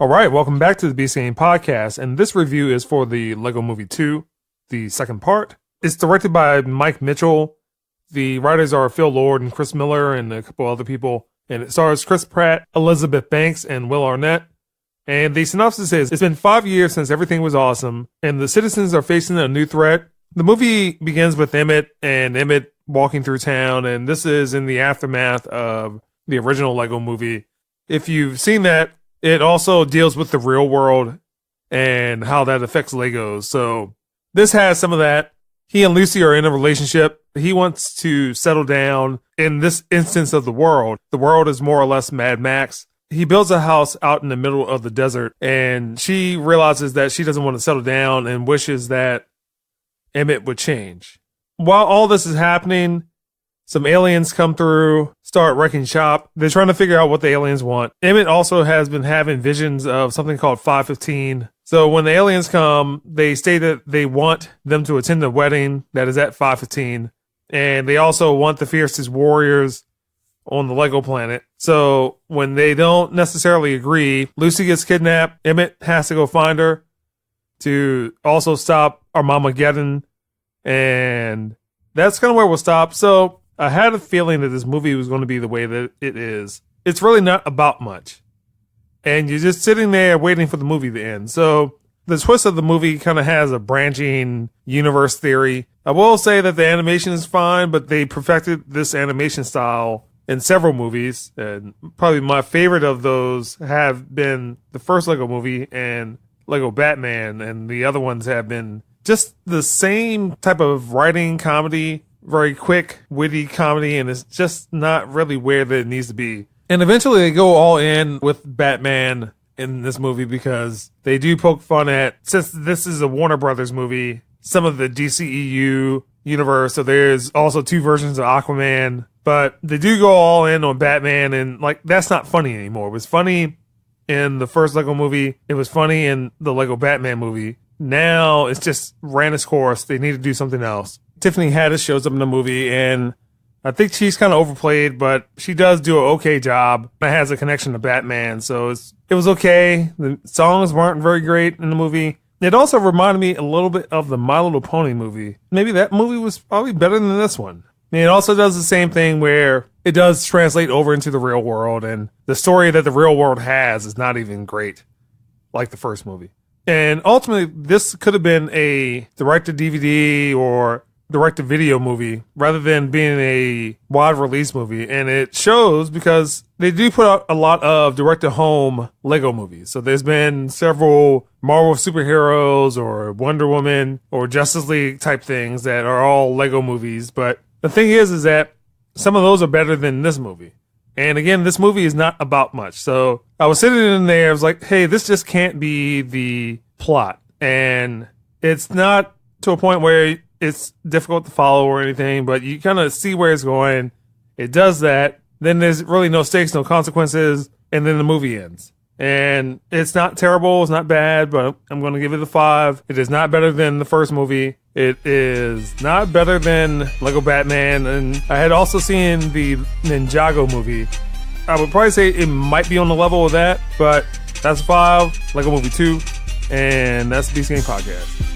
All right, welcome back to the Beast Game Podcast, and this review is for the Lego Movie 2, the second part. It's directed by Mike Mitchell. The writers are Phil Lord and Chris Miller and a couple other people, and it stars Chris Pratt, Elizabeth Banks, and Will Arnett. And the synopsis is, it's been 5 years since everything was awesome, and the citizens are facing a new threat. The movie begins with Emmett walking through town, and this is in the aftermath of the original Lego Movie. If you've seen that, it also deals with the real world and how that affects Legos. So this has some of that. He and Lucy are in a relationship. He wants to settle down in this instance of the world. The world is more or less Mad Max. He builds a house out in the middle of the desert, and she realizes that she doesn't want to settle down and wishes that Emmett would change. While all this is happening, some aliens come through, start wrecking shop. They're trying to figure out what the aliens want. Emmett also has been having visions of something called 515. So when the aliens come, they state that they want them to attend the wedding that is at 515. And they also want the fiercest warriors on the Lego planet. So when they don't necessarily agree, Lucy gets kidnapped. Emmett has to go find her to also stop Armageddon. And that's kind of where we'll stop. So I had a feeling that this movie was going to be the way that it is. It's really not about much. And you're just sitting there waiting for the movie to end. So the twist of the movie kind of has a branching universe theory. I will say that the animation is fine, but they perfected this animation style in several movies. And probably my favorite of those have been the first Lego movie and Lego Batman. And the other ones have been just the same type of writing comedy, very quick, witty comedy, and it's just not really where that it needs to be. And eventually they go all in with Batman in this movie because they do poke fun at, since this is a Warner Brothers movie, some of the DCEU universe, so there's also two versions of Aquaman, but they do go all in on Batman, and like that's not funny anymore. It was funny in the first Lego movie. It was funny in the Lego Batman movie. Now it's just ran its course. They need to do something else. Tiffany Haddish shows up in the movie, and I think she's kind of overplayed, but she does do an okay job. It has a connection to Batman, so it was okay. The songs weren't very great in the movie. It also reminded me a little bit of the My Little Pony movie. Maybe that movie was probably better than this one. And it also does the same thing where it does translate over into the real world, and the story that the real world has is not even great, like the first movie. And ultimately, this could have been a direct-to-DVD or direct-to-video movie rather than being a wide release movie, and it shows because they do put out a lot of direct-to-home Lego movies. So there's been several Marvel superheroes or Wonder Woman or Justice League type things that are all Lego movies, but the thing is that some of those are better than this movie. And again, this movie is not about much. So I was sitting in there, I was like, hey, this just can't be the plot. And it's not to a point where it's difficult to follow or anything, but you kind of see where it's going. It does that. Then there's really no stakes, no consequences, and then the movie ends. And it's not terrible, it's not bad, but I'm going to give it a 5. It is not better than the first movie. It is not better than Lego Batman, and I had also seen the Ninjago movie. I would probably say it might be on the level of that, but that's 5, Lego Movie 2, and that's the Beast Game Podcast.